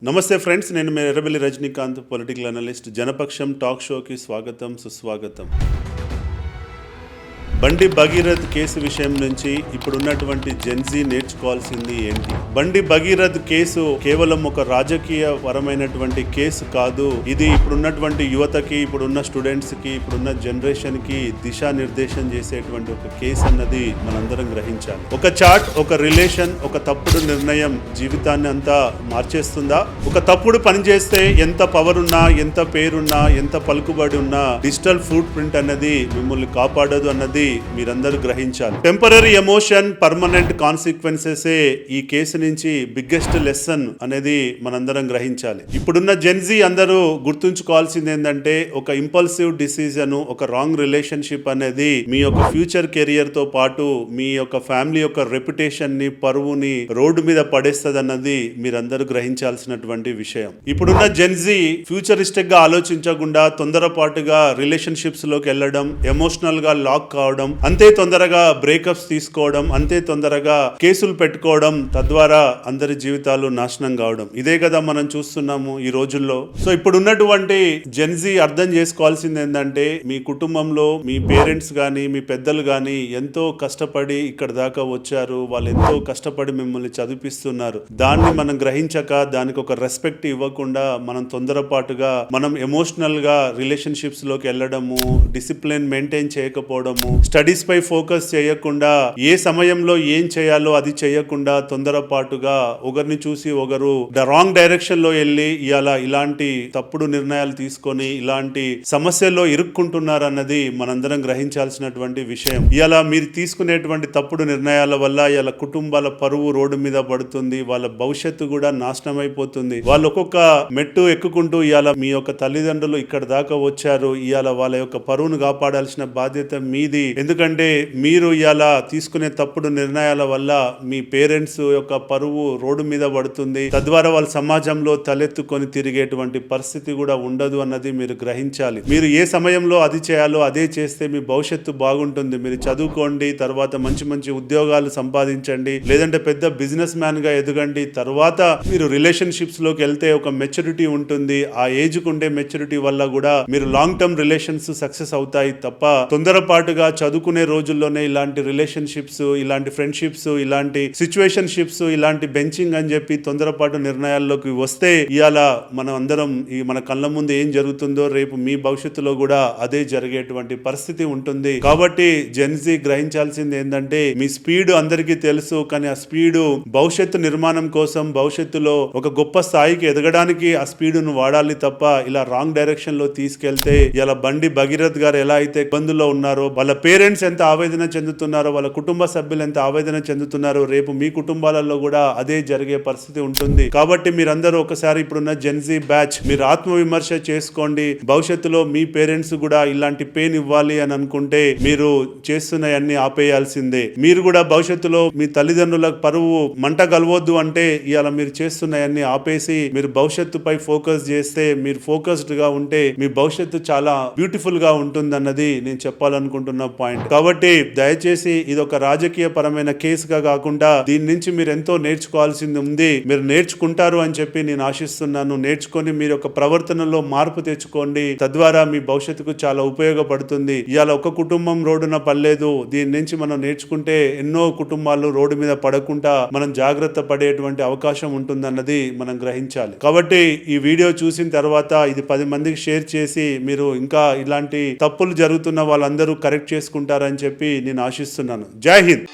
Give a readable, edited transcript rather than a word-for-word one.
నమస్తే ఫ్రెండ్స్, నేను మీ Errabelli Rajinikanth, political analyst. Janapaksham talk షోకి స్వాగతం, సుస్వాగతం. బండి భగీరథ్ కేసు విషయం నుంచి ఇప్పుడున్నటువంటి జెన్జీ నేర్చుకోవాల్సింది ఏంటి? బండి భగీరథ్ కేసు కేవలం ఒక రాజకీయ పరమైనటువంటి కేసు కాదు. ఇది ఇప్పుడున్నటువంటి యువతకి, ఇప్పుడున్న స్టూడెంట్స్ కి, ఇప్పుడున్న జనరేషన్ కి దిశానిర్దేశం చేసేటువంటి ఒక కేసు అన్నది మనందరం గ్రహించాలి. ఒక చాట్, ఒక రిలేషన్, ఒక తప్పుడు నిర్ణయం జీవితాన్ని అంతా మార్చేస్తుందా? ఒక తప్పుడు పని చేస్తే ఎంత పవర్ ఉన్నా, ఎంత పేరున్నా, ఎంత పలుకుబడి ఉన్నా డిజిటల్ ఫుట్ ప్రింట్ అన్నది మిమ్మల్ని కాపాడదు అన్నది మీరందరూ గ్రహించాలి. టెంపరరీ ఎమోషన్, పర్మనెంట్ కాన్సిక్వెన్సెస్ ఈ కేసు నుంచి బిగ్గెస్ట్ లెసన్ అనేది మనందరం గ్రహించాలి. ఇప్పుడున్న జెన్జీ అందరూ గుర్తుంచుకోవాల్సింది ఏంటంటే, ఒక ఇంపల్సివ్ డిసిజన్, ఒక రాంగ్ రిలేషన్షిప్ అనేది మీ యొక్క ఫ్యూచర్ కెరియర్ తో పాటు మీ యొక్క ఫ్యామిలీ యొక్క రెప్యుటేషన్ ని, పరువుని రోడ్డు మీద పడేస్తుంది అన్నది మీరందరూ గ్రహించాల్సినటువంటి విషయం. ఇప్పుడున్న జెన్జీ ఫ్యూచరిస్టిక్ గా ఆలోచించకుండా తొందరపాటుగా రిలేషన్షిప్స్ లోకి వెళ్ళడం, ఎమోషనల్ గా లాక్ కావడం, అంతే తొందరగా బ్రేకప్స్ తీసుకోవడం, అంతే తొందరగా కేసులు పెట్టుకోవడం, తద్వారా అందరి జీవితాలు నాశనం కావడం, ఇదే కదా మనం చూస్తున్నాము ఈ రోజుల్లో. సో ఇప్పుడున్నటువంటి జెన్జీ అర్థం చేసుకోవాల్సింది ఏంటంటే, మీ కుటుంబంలో మీ పేరెంట్స్ గానీ, మీ పెద్దలు గానీ ఎంతో కష్టపడి ఇక్కడ దాకా వచ్చారు. వాళ్ళు ఎంతో కష్టపడి మిమ్మల్ని చదివిస్తున్నారు. దాన్ని మనం గ్రహించక, దానికి ఒక రెస్పెక్ట్ ఇవ్వకుండా మనం తొందరపాటుగా మనం ఎమోషనల్ గా రిలేషన్షిప్స్ లోకి వెళ్ళడము, డిసిప్లిన్ మెయింటైన్ చేయకపోవడము, స్టడీస్ పై ఫోకస్ చేయకుండా, ఏ సమయంలో ఏం చేయాలో అది చేయకుండా తొందరపాటుగా ఒకరిని చూసి ఒకరు రాంగ్ డైరెక్షన్ లో వెళ్ళి ఇలాంటి తప్పుడు నిర్ణయాలు తీసుకొని ఇలాంటి సమస్యల్లో ఇరుక్కుంటున్నారు అన్నది మనందరం గ్రహించాల్సినటువంటి విషయం. ఇలా మీరు తీసుకునేటువంటి తప్పుడు నిర్ణయాల వల్ల ఇలా కుటుంబాల పరువు రోడ్డు మీద పడుతుంది. వాళ్ళ భవిష్యత్తు కూడా నాశనం అయిపోతుంది. వాళ్ళు ఒక్కొక్క మెట్టు ఎక్కుకుంటూ ఇవాళ మీ యొక్క తల్లిదండ్రులు ఇక్కడ దాకా వచ్చారు. ఇవాళ వాళ్ళ యొక్క పరువును కాపాడాల్సిన బాధ్యత మీది. ఎందుకంటే మీరు ఇలా తీసుకునే తప్పుడు నిర్ణయాల వల్ల మీ పేరెంట్స్ యొక్క పరువు రోడ్డు మీద పడుతుంది. తద్వారా వాళ్ళ సమాజంలో తలెత్తుకొని తిరిగేటువంటి పరిస్థితి కూడా ఉండదు అన్నది మీరు గ్రహించాలి. మీరు ఏ సమయంలో అది చేయాలో అదే చేస్తే మీ భవిష్యత్తు బాగుంటుంది. మీరు చదువుకోండి, తర్వాత మంచి మంచి ఉద్యోగాలు సంపాదించండి, లేదంటే పెద్ద బిజినెస్ మ్యాన్ గా ఎదగండి. తర్వాత మీరు రిలేషన్షిప్స్ లోకి వెళ్తే ఒక మెచ్యూరిటీ ఉంటుంది. ఆ ఏజ్ కుండే మెచ్యూరిటీ వల్ల కూడా మీరు లాంగ్ టర్మ్ రిలేషన్స్ సక్సెస్ అవుతాయి తప్ప తొందరపాటుగా చదువుకునే రోజుల్లోనే ఇలాంటి రిలేషన్షిప్స్, ఇలాంటి ఫ్రెండ్షిప్స్, ఇలాంటి సిచ్యువేషన్షిప్స్, ఇలాంటి బెంచింగ్ అని చెప్పి తొందరపాటు నిర్ణయాల్లోకి వస్తే ఇవాళ మనం అందరం మన కళ్ళ ముందు ఏం జరుగుతుందో రేపు మీ భవిష్యత్తులో కూడా అదే జరిగేటువంటి పరిస్థితి ఉంటుంది. కాబట్టి జెన్జీ గ్రహించాల్సింది ఏంటంటే, మీ స్పీడ్ అందరికీ తెలుసు, కానీ ఆ స్పీడ్ భవిష్యత్తు నిర్మాణం కోసం, భవిష్యత్తులో ఒక గొప్ప స్థాయికి ఎదగడానికి ఆ స్పీడును వాడాలి తప్ప ఇలా రాంగ్ డైరెక్షన్ లో తీసుకెళ్తే ఇలా బండి భగీరథ్ గారు ఎలా అయితే ఇబ్బందుల్లో ఉన్నారో, వాళ్ళ పేరెంట్స్ ఎంత ఆవేదన చెందుతున్నారో, వాళ్ళ కుటుంబ సభ్యులు ఎంత ఆవేదన చెందుతున్నారో, రేపు మీ కుటుంబాలలో కూడా అదే జరిగే పరిస్థితి ఉంటుంది. కాబట్టి మీరందరూ ఒకసారి ఇప్పుడున్న జెన్జీ బ్యాచ్ మీరు ఆత్మవిమర్శ చేసుకోండి. భవిష్యత్తులో మీ పేరెంట్స్ కూడా ఇలాంటి పెయిన్ ఇవ్వాలి అని అనుకుంటే మీరు చేస్తున్నవన్నీ ఆపేయాల్సిందే. మీరు కూడా భవిష్యత్తులో మీ తల్లిదండ్రుల పరువు మంట కలవద్దు అంటే ఇవాళ మీరు చేస్తున్నవన్నీ ఆపేసి మీరు భవిష్యత్తుపై ఫోకస్ చేస్తే, మీరు ఫోకస్డ్ గా ఉంటే మీ భవిష్యత్తు చాలా బ్యూటిఫుల్ గా ఉంటుంది అన్నది నేను చెప్పాలనుకుంటున్న పాయింట్. కాబట్టి దయచేసి ఇది ఒక రాజకీయ పరమైన కేసుగా కాకుండా దీని నుంచి మీరు ఎంతో నేర్చుకోవాల్సింది ఉంది. మీరు నేర్చుకుంటారు అని చెప్పి నేను ఆశిస్తున్నాను. నేర్చుకొని మీరు ఒక ప్రవర్తనలో మార్పు తెచ్చుకోండి. తద్వారా మీ భవిష్యత్తుకు చాలా ఉపయోగపడుతుంది. ఇవాళ ఒక కుటుంబం రోడ్డున పడలేదు. దీని నుంచి మనం నేర్చుకుంటే ఎన్నో కుటుంబాలు రోడ్డు మీద పడకుండా మనం జాగ్రత్త పడేటువంటి అవకాశం ఉంటుందన్నది మనం గ్రహించాలి. కాబట్టి ఈ వీడియో చూసిన తర్వాత ఇది 10 మందికి షేర్ చేసి మీరు ఇంకా ఇలాంటి తప్పులు జరుగుతున్న వాళ్ళందరూ కరెక్ట్ చేసుకుంటారని చెప్పి నేను ఆశిస్తున్నాను. జై హింద్.